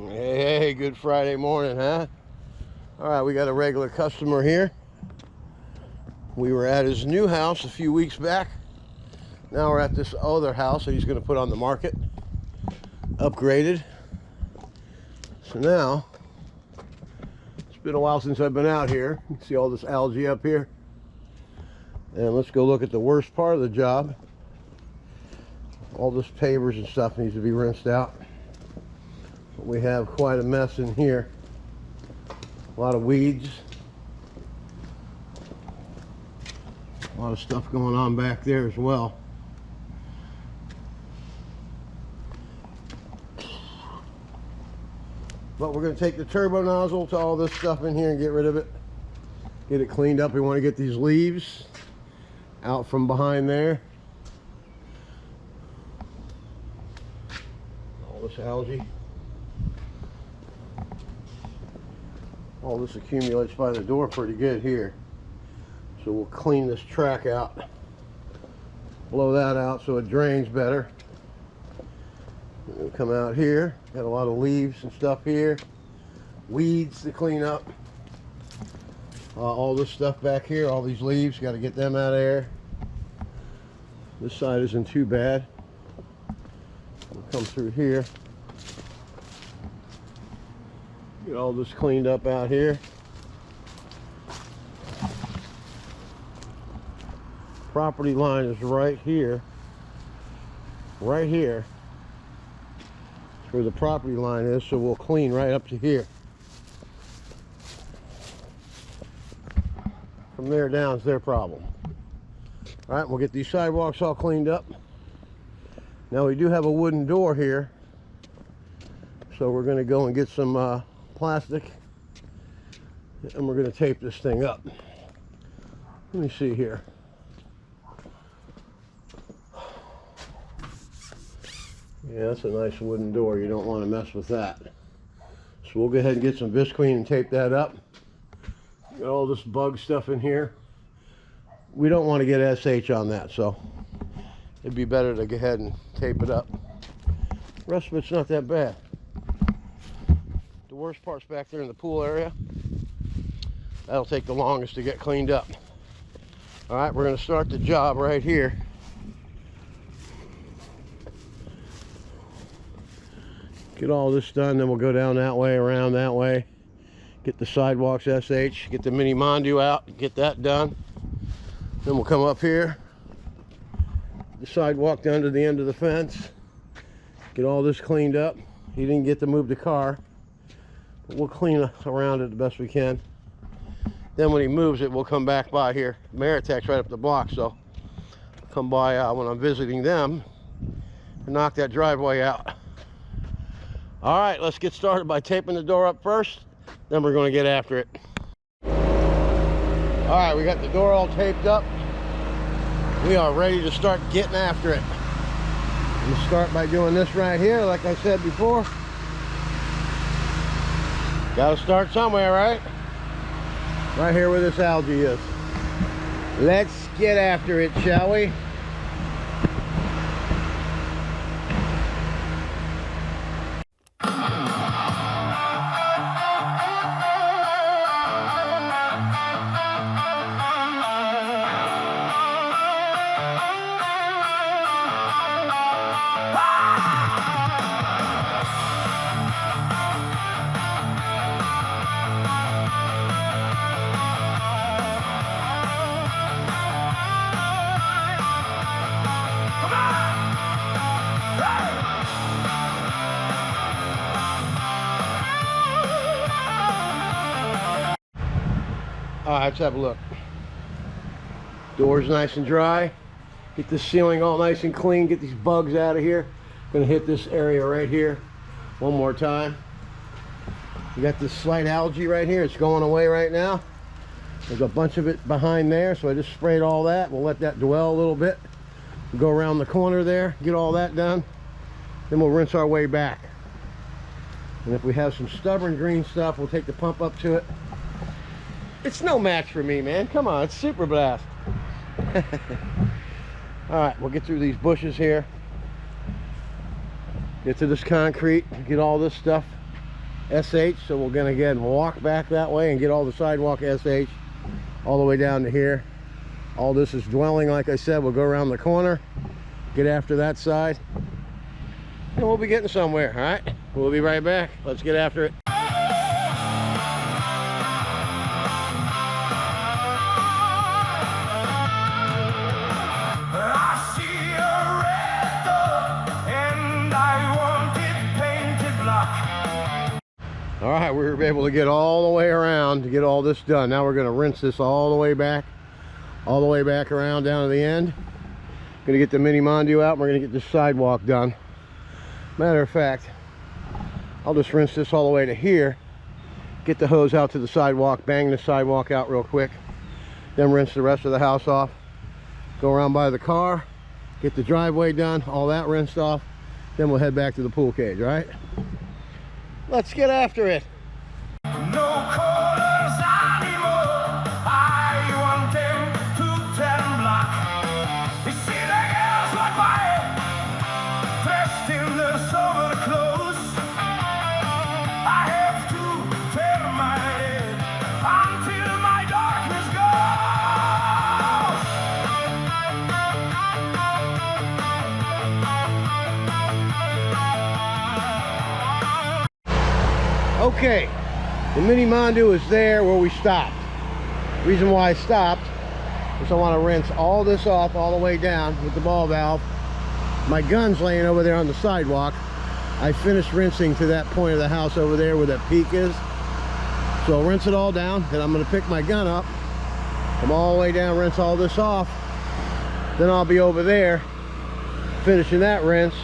Hey, good Friday morning, huh? All right, we got a regular customer here. We were at his new house a few weeks back. Now we're at this other house that he's going to put on the market, upgraded. So now, it's been a while since I've been out here. You can see all this algae up here. And let's go look at the worst part of the job. All this pavers and stuff needs to be rinsed out. We have quite a mess in here. A lot of weeds. A lot of stuff going on back there as well. But we're going to take the turbo nozzle to all this stuff in here and get rid of it. Get it cleaned up. We want to get these leaves out from behind there. All this algae. All this accumulates by the door pretty good here. So we'll clean this track out. Blow that out so it drains better. We'll come out here. Got a lot of leaves and stuff here. Weeds to clean up. All this stuff back here, all these leaves, got to get them out of there. This side isn't too bad. We'll come through here. Get all this cleaned up out here. Property line is right here. Right here. That's where the property line is, so we'll clean right up to here. From there down is their problem. All right, we'll get these sidewalks all cleaned up. Now we do have a wooden door here, so we're going to go and get some plastic, and we're going to tape this thing up. Let me see here. Yeah, that's a nice wooden door. You don't want to mess with that. So we'll go ahead and get some visqueen and tape that up. Got all this bug stuff in here. We don't want to get SH on that, so it'd be better to go ahead and tape it up. The rest of it's not that bad. The worst part's back there in the pool area. That'll take the longest to get cleaned up. All right, we're going to start the job right here. Get all this done, then we'll go down that way, around that way. Get the sidewalks SH, get the mini Mondu out, get that done. Then we'll come up here, the sidewalk down to the end of the fence. Get all this cleaned up. He didn't get to move the car, but we'll clean around it the best we can. Then when he moves it, we'll come back by here. Meritech's right up the block, so I'll come by when I'm visiting them and knock that driveway out. All right, let's get started by taping the door up first, then we're going to get after it. All right, we got the door all taped up. We are ready to start getting after it. We'll start by doing this right here, like I said before. Got to start somewhere, right? Right here where this algae is. Let's get after it, shall we? All right, let's have a look. Door's nice and dry. Get this ceiling all nice and clean. Get these bugs out of here. Gonna hit this area right here one more time. You got this slight algae right here. It's going away right now. There's a bunch of it behind there, so I just sprayed all that. We'll let that dwell a little bit. We'll go around the corner there, get all that done. Then we'll rinse our way back. And if we have some stubborn green stuff, we'll take the pump up to it. It's no match for me, man. Come on, it's Super Blast. All right, we'll get through these bushes here. Get to this concrete, get all this stuff SH, so we're gonna get and walk back that way and get all the sidewalk SH all the way down to here. All this is dwelling, like I said. We'll go around the corner, get after that side, and we'll be getting somewhere. All right, we'll be right back. Let's get after it. All right, we were able to get all the way around to get all this done. Now we're going to rinse this all the way back around down to the end. Going to get the mini Mondu out, and we're going to get this sidewalk done. Matter of fact, I'll just rinse this all the way to here, get the hose out to the sidewalk, bang the sidewalk out real quick, then rinse the rest of the house off, go around by the car, get the driveway done, all that rinsed off, then we'll head back to the pool cage. All right, let's get after it. No colors anymore. I want them to turn black. You see the girls walk by, dressed in their summer clothes. I have to turn my head until my darkness goes. Okay. The mini Mondu is there where we stopped. Reason why I stopped is I want to rinse all this off all the way down with the ball valve. My gun's laying over there on the sidewalk. I finished rinsing to that point of the house over there where that peak is. So I'll rinse it all down, then I'm going to pick my gun up, come all the way down, rinse all this off. Then I'll be over there finishing that rinse.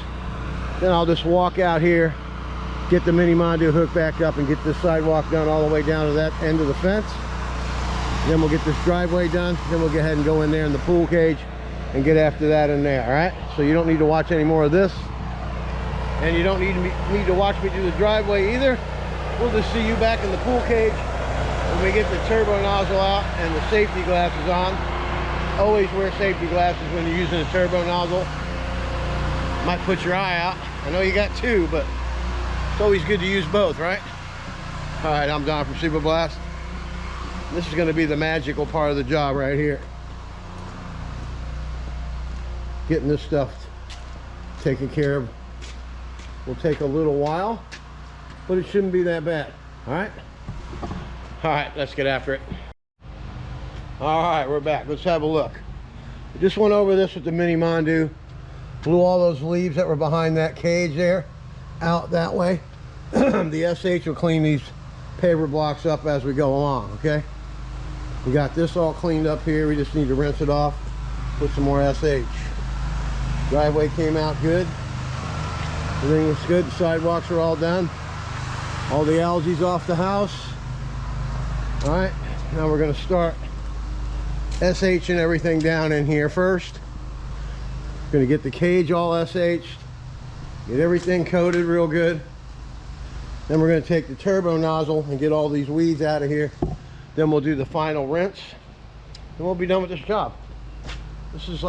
Then I'll just walk out here, get the mini Mondu hooked back up, and get this sidewalk done all the way down to that end of the fence. Then we'll get this driveway done. Then we'll go ahead and go in there in the pool cage and get after that in there. All right, so you don't need to watch any more of this, and you don't need to watch me do the driveway either. We'll just see you back in the pool cage when we get the turbo nozzle out and the safety glasses on. Always wear safety glasses when you're using a turbo nozzle. Might put your eye out. I know you got two, but it's always good to use both, right? All right, I'm Don from Super Blast. This is going to be the magical part of the job right here. Getting this stuff taken care of will take a little while, but it shouldn't be that bad. All right? All right, let's get after it. All right, we're back. Let's have a look. I just went over this with the mini Mondu. Blew all those leaves that were behind that cage there out that way. The SH will clean these paver blocks up as we go along, okay? We got this all cleaned up here. We just need to rinse it off, put some more SH. Driveway came out good. Everything looks good. The sidewalks are all done. All the algae's off the house. All right, now we're gonna start SH and everything down in here first. Gonna get the cage all SH. Get everything coated real good. Then we're going to take the turbo nozzle and get all these weeds out of here. Then we'll do the final rinse, and we'll be done with this job. This is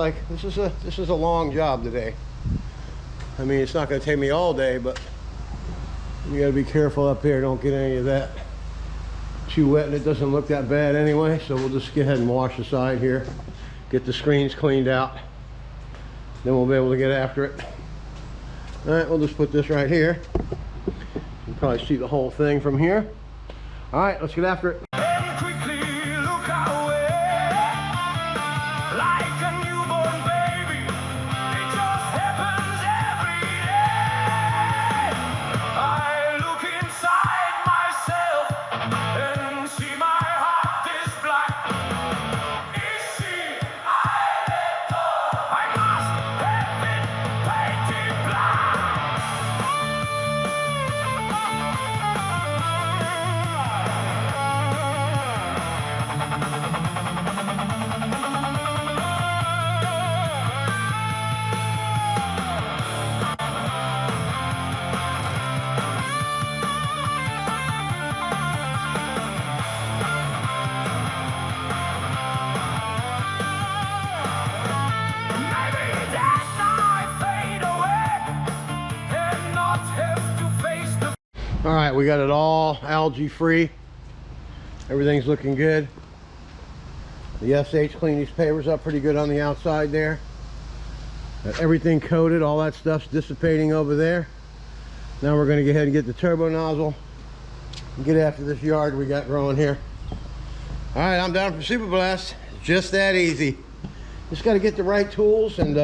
a long job today. I mean, it's not going to take me all day, but you got to be careful up here. Don't get any of that too wet, and it doesn't look that bad anyway. So we'll just go ahead and wash the side here, get the screens cleaned out. Then we'll be able to get after it. All right, we'll just put this right here. You can probably see the whole thing from here. All right, let's get after it. All right, we got it all algae free. Everything's looking good. The SH cleaned these pavers up pretty good on the outside there. Got everything coated, all that stuff's dissipating over there. Now we're going to go ahead and get the turbo nozzle and get after this yard we got growing here. All right, I'm down from Super Blast. Just that easy. Just got to get the right tools, and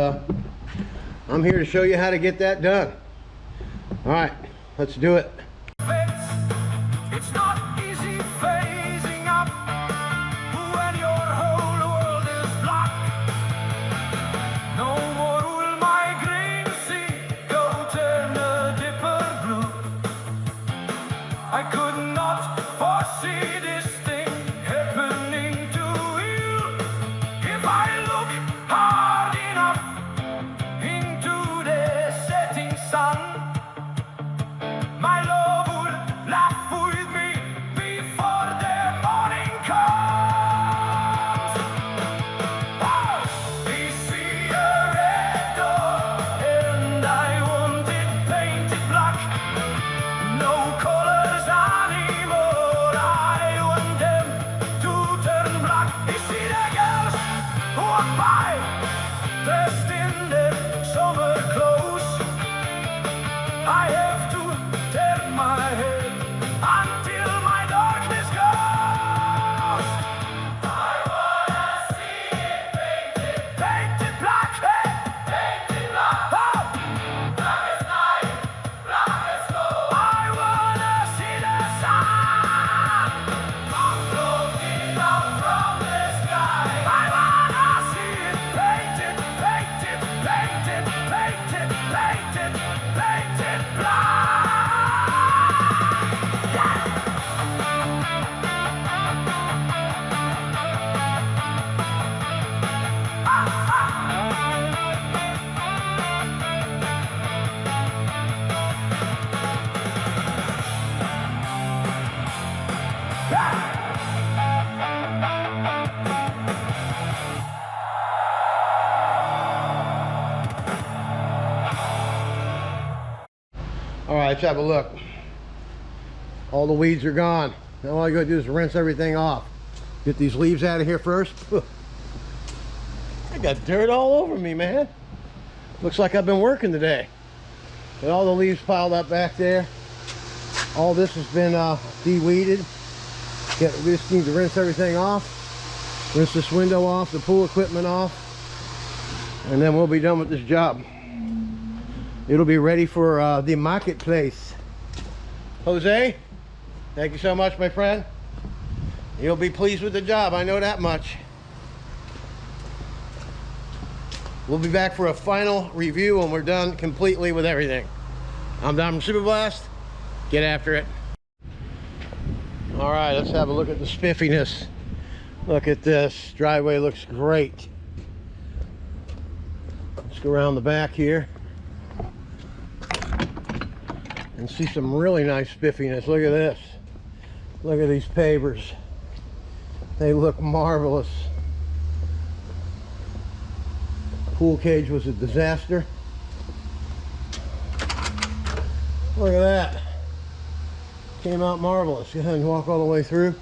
I'm here to show you how to get that done. All right, let's do it. It's not easy phasing up when your whole world is blocked. No more will my green sea go turn a dipper blue. I could not foresee this thing happening to you. If I look hard enough into the setting sun, my love would laugh with me before the morning comes. Oh, we see a red door, and I want it painted black. No colors anymore, I want them to turn black. You see the girls walk by, dressed in their summer clothes. I have to turn my head until my darkness goes. I wanna see it painted black, painted black. Oh, black as night, black as gold. I wanna see the sun come floating up from the sky. I wanna see it painted, painted, painted, painted, painted, painted black. All right, let's have a look. All the weeds are gone. Now all you gotta do is rinse everything off. Get these leaves out of here first. I got dirt all over me, man. Looks like I've been working today. And all the leaves piled up back there. All this has been de-weeded. We just need to rinse everything off. Rinse this window off, the pool equipment off. And then we'll be done with this job. It'll be ready for the marketplace. Jose, thank you so much, my friend. You'll be pleased with the job, I know that much. We'll be back for a final review when we're done completely with everything. I'm Don from Super Blast. Get after it. All right, let's have a look at the spiffiness. Look at this. Driveway looks great. Let's go around the back here and see some really nice spiffiness. Look at this. Look at these pavers. They look marvelous. Pool cage was a disaster. Look at that. Came out marvelous. Go ahead and walk all the way through.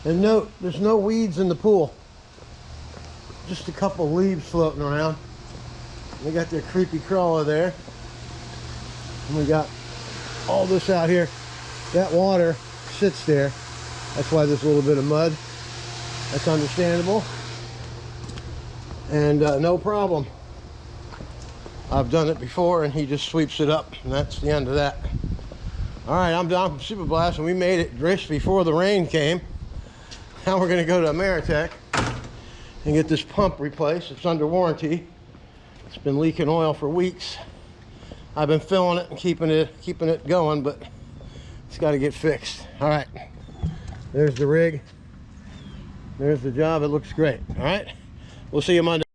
And note, there's no weeds in the pool. Just a couple leaves floating around. We got their creepy crawler there. And we got all this out here. That water sits there. That's why there's a little bit of mud. That's understandable. And no problem. I've done it before, and he just sweeps it up, and that's the end of that. All right, I'm Don from Super Blast, and we made it just before the rain came. Now we're going to go to Ameritech and get this pump replaced. It's under warranty. It's been leaking oil for weeks. I've been filling it and keeping it going, but it's got to get fixed. All right, there's the rig. There's the job. It looks great. All right, we'll see you Monday.